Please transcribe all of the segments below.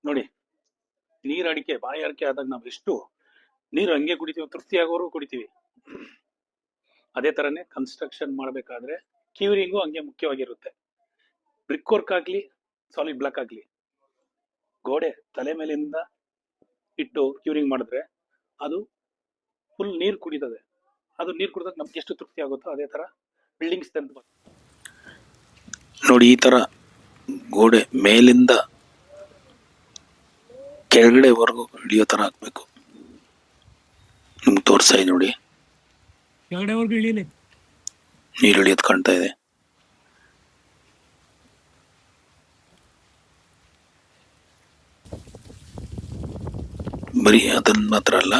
ನೋಡಿ, ನೀರ್ ಅಡಿಕೆ ಬಾಯಾರಿಕೆ ಆದಾಗ ನಾವು ಎಷ್ಟು ನೀರು ಹಂಗೆ ಕುಡಿತೀವಿ, ತೃಪ್ತಿ ಆಗೋರು ಕುಡಿತೀವಿ. ಅದೇ ತರನೇ ಕನ್ಸ್ಟ್ರಕ್ಷನ್ ಮಾಡ್ಬೇಕಾದ್ರೆ ಕ್ಯೂರಿಂಗು ಹಂಗೆ ಮುಖ್ಯವಾಗಿರುತ್ತೆ. ಬ್ರಿಕ್ ವರ್ಕ್ ಆಗ್ಲಿ, ಸಾಲಿಡ್ ಬ್ಲಾಕ್ ಆಗ್ಲಿ, ಗೋಡೆ ತಲೆ ಮೇಲಿಂದ ಇಟ್ಟು ಕ್ಯೂರಿಂಗ್ ಮಾಡಿದ್ರೆ ಅದು ಫುಲ್ ನೀರು ಕುಡಿತದೆ. ಅದು ನೀರು ಕುಡಿದಾಗ ನಮ್ಗೆ ಎಷ್ಟು ತೃಪ್ತಿ ಆಗುತ್ತೋ ಅದೇ ತರ ಬಿಲ್ಡಿಂಗ್ ಸ್ಟ್ರೆಂತ್. ನೋಡಿ, ಈ ತರ ಗೋಡೆ ಮೇಲಿಂದ ಕೆಳಗಡೆವರೆಗೂ ಇಳಿಯೋ ತರ ಹಾಕ್ಬೇಕು. ನಿಮ್ಗೆ ತೋರ್ಸ್ತಾ ಇದೆ ನೋಡಿ, ಕೆಳಗಡೆವರೆಗೂ ಇಳಿಯಲಿ, ನೀರು ಇಳಿಯೋದು ಕಾಣ್ತಾ ಇದೆ. ಬರೀ ಅದನ್ನ ಮಾತ್ರ ಅಲ್ಲ,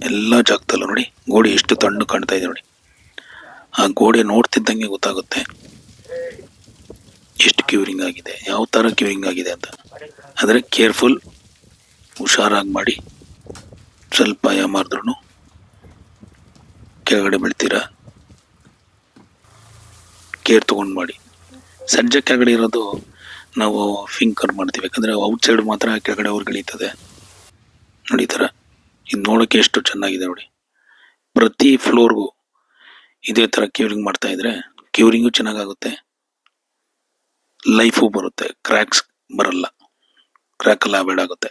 ಎಲ್ಲಾ ಜಾಗದಲ್ಲೂ ನೋಡಿ ಗೋಡೆ ಎಷ್ಟು ತಣ್ಣು ಕಾಣ್ತಾ ಇದೆ ನೋಡಿ. ಆ ಗೋಡೆ ನೋಡ್ತಿದ್ದಂಗೆ ಗೊತ್ತಾಗುತ್ತೆ ಎಷ್ಟು ಕ್ಯೂರಿಂಗ್ ಆಗಿದೆ, ಯಾವ ತರ ಕ್ಯೂರಿಂಗ್ ಆಗಿದೆ ಅಂತ. ಆದ್ರೆ ಕೇರ್ಫುಲ್, ಹುಷಾರಾಗಿ ಮಾಡಿ. ಸ್ವಲ್ಪ ಯಾಮಾರಿದ್ರು ಕೆಳಗಡೆ ಬೀಳ್ತೀರಾ, ಕೇರ್ ತಗೊಂಡು ಮಾಡಿ. ಸಜ್ಜೆ ಕೆಳಗಡೆ ಇರೋದು ನಾವು ಫಿಂಕರ್ ಮಾಡ್ತೀವಿ, ಯಾಕಂದ್ರೆ ಔಟ್ ಸೈಡ್ ಮಾತ್ರ ಕೆಳಗಡೆ ಅವ್ರಿಗೆ ಇಳೀತದೆ. ನೋಡಿ ಈ ತರ, ಇದು ನೋಡೋಕೆ ಎಷ್ಟು ಚೆನ್ನಾಗಿದೆ ನೋಡಿ. ಪ್ರತಿ ಫ್ಲೋರ್ಗೂ ಇದೇ ತರ ಕ್ಯೂರಿಂಗ್ ಮಾಡ್ತಾ ಇದ್ರೆ ಕ್ಯೂರಿಂಗು ಚೆನ್ನಾಗುತ್ತೆ, ಲೈಫು ಬರುತ್ತೆ, ಕ್ರ್ಯಾಕ್ಸ್ ಬರಲ್ಲ, ಕ್ರ್ಯಾಕ್ ಎಲ್ಲ ಅವಾಯ್ಡ್ ಆಗುತ್ತೆ.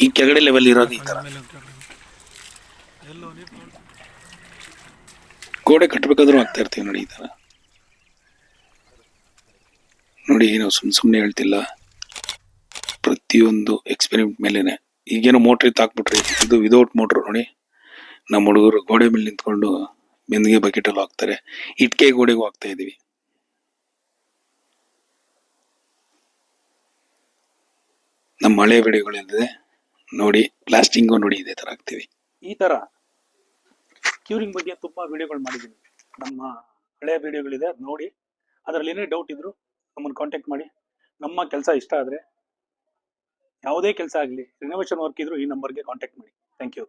ಈ ಕೆಳಗಡೆ ಲೆವೆಲ್ ಇರೋದು ಈ ತರ. ಗೋಡೆ ಕಟ್ಟಬೇಕಾದ್ರೂ ಆಗ್ತಾ ಇರ್ತೀವಿ ನೋಡಿ ಈ ತರ. ನೋಡಿ, ನಾವು ಸುಮ್ಮನೆ ಹೇಳ್ತಿಲ್ಲ, ಪ್ರತಿಯೊಂದು ಎಕ್ಸ್ಪೆರಿಮೆಂಟ್ ಮೇಲೇನೆ. ಈಗೇನೋ ಮೋಟ್ರ್ ಹಾಕ್ಬಿಟ್ರಿ, ಇದು ವಿದೌಟ್ ಮೋಟ್ರ್. ನೋಡಿ, ನಮ್ಮ ಹುಡುಗರು ಗೋಡೆ ಮೇಲೆ ನಿಂತ್ಕೊಂಡು ಬೆಂದಿಗೆ ಬಕೆಟ್ ಅಲ್ಲಿ ಹಾಕ್ತಾರೆ. ಇಟ್ಕೆ ಗೋಡೆಗೂ ಹಾಕ್ತಾ ಇದೀವಿ. ನಮ್ಮ ಹಳೆ ವಿಡಿಯೋಗಳಿದೆ ನೋಡಿ, ಪ್ಲಾಸ್ಟಿಂಗು ನೋಡಿ ಇದೇ ತರ ಹಾಕ್ತಿವಿ. ಈ ತರ ಕ್ಯೂರಿಂಗ್ ಬಗ್ಗೆ ತುಂಬಾ ವಿಡಿಯೋಗಳು ಮಾಡಿದೀವಿ. ನಮ್ಮ ಹಳೆ ವಿಡಿಯೋಗಳಿದೆ, ನೋಡಿ. ಅದರಲ್ಲಿ ಏನೇ ಡೌಟ್ ಇದ್ರು ನಮ್ಮನ್ನು ಕಾಂಟ್ಯಾಕ್ಟ್ ಮಾಡಿ. ನಮ್ಮ ಕೆಲಸ ಇಷ್ಟ ಆದ್ರೆ, ಯಾವುದೇ ಕೆಲಸ ಆಗಲಿ, ರಿನೋವೇಷನ್ ವರ್ಕ್ ಇದ್ರು ಈ ನಂಬರ್ಗೆ ಕಾಂಟ್ಯಾಕ್ಟ್ ಮಾಡಿ. Thank you.